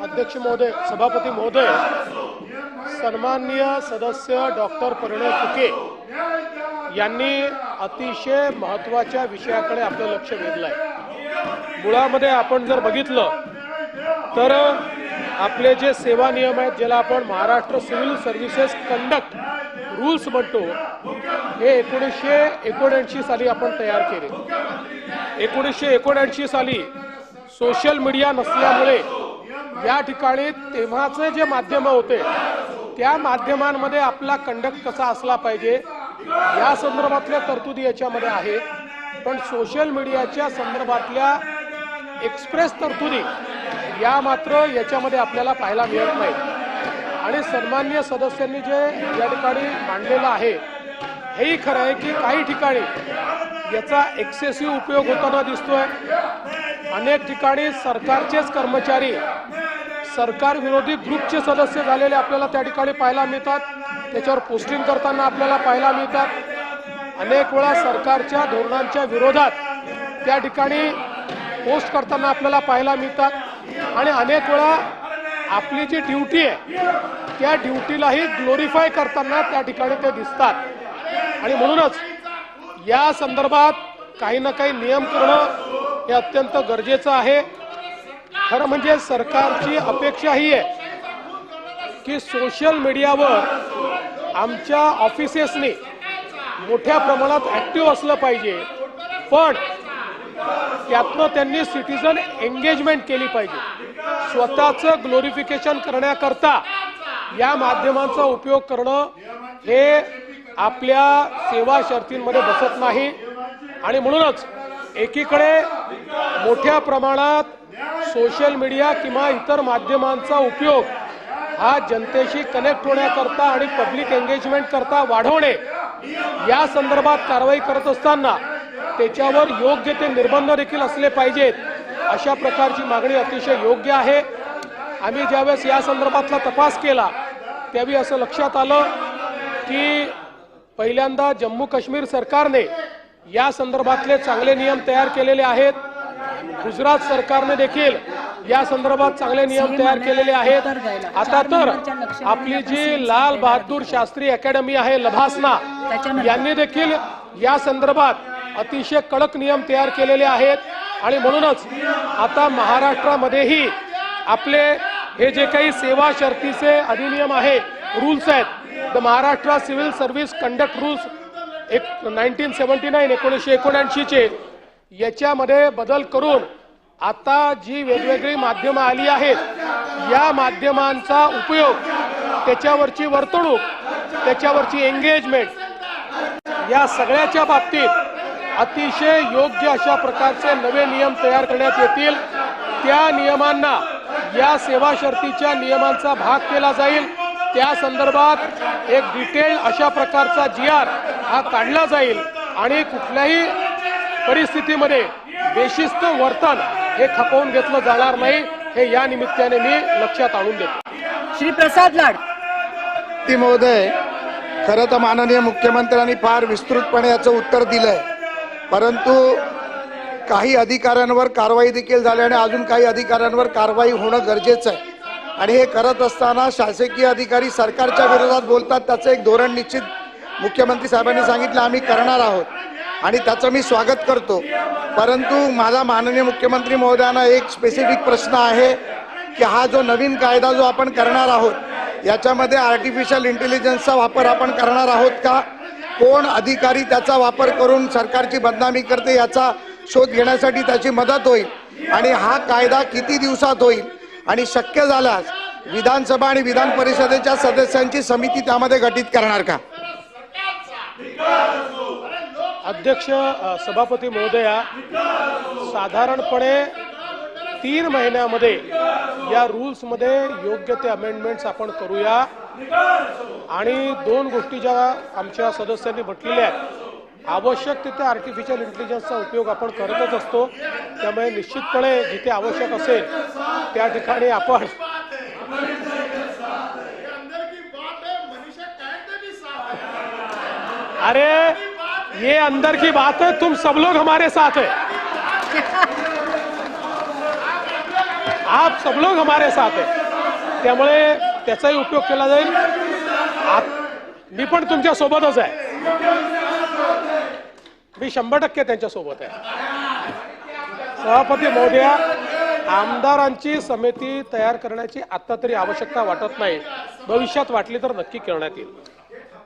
अध्यक्ष महोदय, सभापती महोदय, सन्माननीय सदस्य डॉक्टर परिणय फुके यांनी अतिशय महत्त्वाच्या विषयाकडे आपलं लक्ष वेधलंय। मुळामध्ये आपण जर बघितलं तर आपले जे सेवा नियम आहेत, ज्याला आपण Maharashtra civil services conduct rules म्हणतो, हे 1979 साली आपण तयार केले। 1979 साली सोशल मीडिया नसल्यामुळे या ठिकाणी तेव्हाचे जे माध्यम होते त्या माध्यमांमध्ये आपला कंडक्ट कसा असला पाहिजे या संदर्भातल्या तरतुदी याच्यामध्ये आहेत। पण सोशल मीडियाच्या संदर्भातल्या एक्सप्रेस तरतुदी या मात्र याच्यामध्ये आपल्याला पाहायला मिळत नाही। आणि सन्माननीय सदस्यांनी जे या ठिकाणी मांडलेलं आहे हेही खरं आहे की काही ठिकाणी याचा एक्सेसिव्ह उपयोग होताना दिसतोय। अनेक ठिकाणी सरकारचेच कर्मचारी सरकार विरोधी ग्रुपचे सदस्य झालेले आपल्याला त्या ठिकाणी पाहायला मिळतात, त्याच्यावर पोस्टिंग करताना आपल्याला पाहायला मिळतात। अनेक वेळा सरकारच्या धोरणांच्या विरोधात त्या ठिकाणी पोस्ट करताना आपल्याला पाहायला मिळतात आणि अनेक वेळा आपली जी ड्यूटी आहे त्या ड्यूटीलाही ग्लोरीफाय करताना त्या ठिकाणी ते दिसतात। आणि म्हणूनच या संदर्भात काही ना काही नियम करणं हे अत्यंत गरजेचं आहे। खरं म्हणजे सरकारची अपेक्षा ही आहे की सोशल मीडियावर आमच्या ऑफिसेसनी मोठ्या प्रमाणात ऍक्टिव्ह असलं पाहिजे, पण त्यातनं त्यांनी सिटीजन एंगेजमेंट केली पाहिजे। स्वतःचं ग्लोरिफिकेशन करण्याकरता या माध्यमांचा उपयोग करणं हे आपल्या सेवा शर्तींमध्ये बसत नाही। आणि म्हणूनच एकीकडे मोठ्या प्रमाणात सोशल मीडिया किंवा इतर माध्यमांचा उपयोग हा जनतेशी कनेक्ट होण्याकरता आणि पब्लिक एंगेजमेंट करता वाढवणे या संदर्भात कारवाई करत असताना त्याच्यावर योग्य ते निर्बंध देखील असले पाहिजेत, अशा प्रकारची मागणी अतिशय योग्य आहे। आम्ही ज्यावेळेस या संदर्भातला तपास केला त्यावेळी असं लक्षात आलं की पहिल्यांदा जम्मू काश्मीर सरकारने या संदर्भातले चांगले नियम तयार केलेले आहेत। गुजरात सरकारने देखील या संदर्भात चांगले नियम तयार केलेले आहेत। आता तर आपली जी लाल बहादूर शास्त्री अकॅडमी आहे लभासना, यांनी देखील या संदर्भात अतिशय कडक नियम तयार केलेले आहेत। आणि म्हणूनच आता महाराष्ट्रामध्येही आपले हे जे काही सेवा शर्तीचे अधिनियम आहे, रूल्स आहेत, the Maharashtra civil service conduct rules 1979 चे, याच्यामध्ये बदल करून आता जी वेगवेगळी माध्यमं आली आहेत या माध्यमांचा उपयोग, त्याच्यावरची वर्तणूक, त्याच्यावरची एंगेजमेंट या सगळ्याच्या बाबतीत अतिशय योग्य अशा प्रकारचे नवे नियम तयार करण्यात येतील। त्या नियमांना या सेवा शर्तीच्या नियमांचा भाग केला जाईल। त्या संदर्भात एक डिटेल अशा प्रकारचा GR हा काढला जाईल आणि कुठल्याही परिस्थितीमध्ये बेशिस्त वर्तन हे खपवून घेतलं जाणार नाही, हे या निमित्ताने मी लक्षात आणून देतो। श्री प्रसाद लाड महोदय, खरं तर माननीय मुख्यमंत्र्यांनी फार विस्तृतपणे याचं उत्तर दिलंय, परंतु काही अधिकाऱ्यांवर कारवाई देखील झाली आणि अजून काही अधिकाऱ्यांवर कारवाई होणं गरजेचं आहे। आणि हे करत असताना शासकीय अधिकारी सरकारच्या विरोधात बोलतात, त्याचं एक धोरण निश्चित मुख्यमंत्री साहेबांनी सांगितलं आम्ही करणार आहोत आणि त्याचं मी स्वागत करतो। परंतु माझा माननीय मुख्यमंत्री महोदयांना एक स्पेसिफिक प्रश्न आहे की हा जो नवीन कायदा जो आपण करणार आहोत याच्यामध्ये आर्टिफिशियल इंटेलिजन्सचा वापर आपण करणार आहोत का? कोण अधिकारी त्याचा वापर करून सरकारची बदनामी करते याचा शोध घेण्यासाठी त्याची मदत होईल आणि हा कायदा किती दिवसात होईल आणि शक्य झाल्यास विधानसभा आणि विधान परिषदेच्या सदस्यांची समिती त्यामध्ये गठीत करणार का? अध्यक्ष सभापती महोदया, साधारणपणे 3 महिन्यामध्ये या रूल्स मध्ये योग्य ते अमेंडमेंट्स आपण करूया। आणि 2 गोष्टी ज्या आमच्या सदस्यांनी म्हटलेल्या आहेत, आवश्यक तिथे आर्टिफिशियल इंटेलिजन्सचा उपयोग आपण करतच असतो, त्यामुळे निश्चितपणे जिथे आवश्यक असेल त्या ठिकाणी आपण अरे ये अंदर की बात है, तुम सब लोग हमारे साथ है, आप सब लोग हमारे साथ है। त्यामुळे त्याचाही उपयोग केला जाईल. मी पण तुमच्या सोबतच आहे. मी 100% त्यांच्या सोबत आहे. सभापती महोदया, आमदारांची समिती तयार करण्याची आता तरी आवश्यकता वाटत नाही. भविष्यात वाटली तर नक्की करण्यात येईल.